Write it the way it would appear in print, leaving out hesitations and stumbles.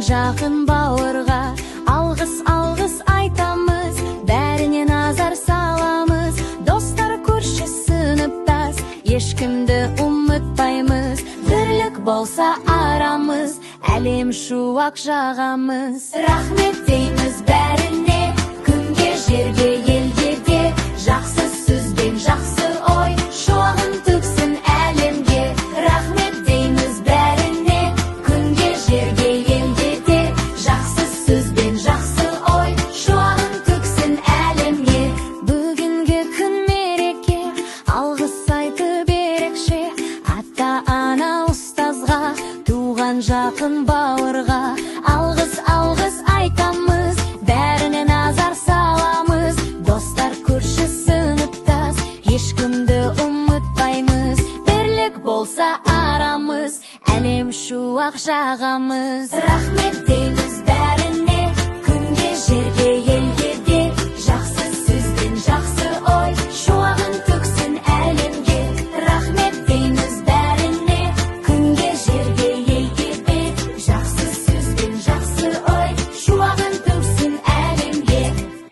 жақын бауырға алғыс айтамыз, бәріне назар саламыз. Достар, көрші, сыныптас, ешкімді ұмытпаймыз. Бірлік болса арамыз, әлем шуақ жағамыз. Рахмет дейміз бәріне, күнге, жерге, елге де. Жақсы сөзбен жақсы ой, шуағын төксін әлемге. Рахмет дейміз бәріне, күнге, жерге, елге де. Жақсы сөзбен жақсы ой, шуағын төксін әлемге. Бүгінгі күн мереке, алғыс айтып ерекше. Ата-ана, ұстазға, туған жақын бауырға алғыс айтамыз, бәріне назар саламыз. Достар, көрші, сыныптас, ешкімді ұмытпаймыз. Бірлік болса арамыз, әлем шуақ жағамыз. Рахмет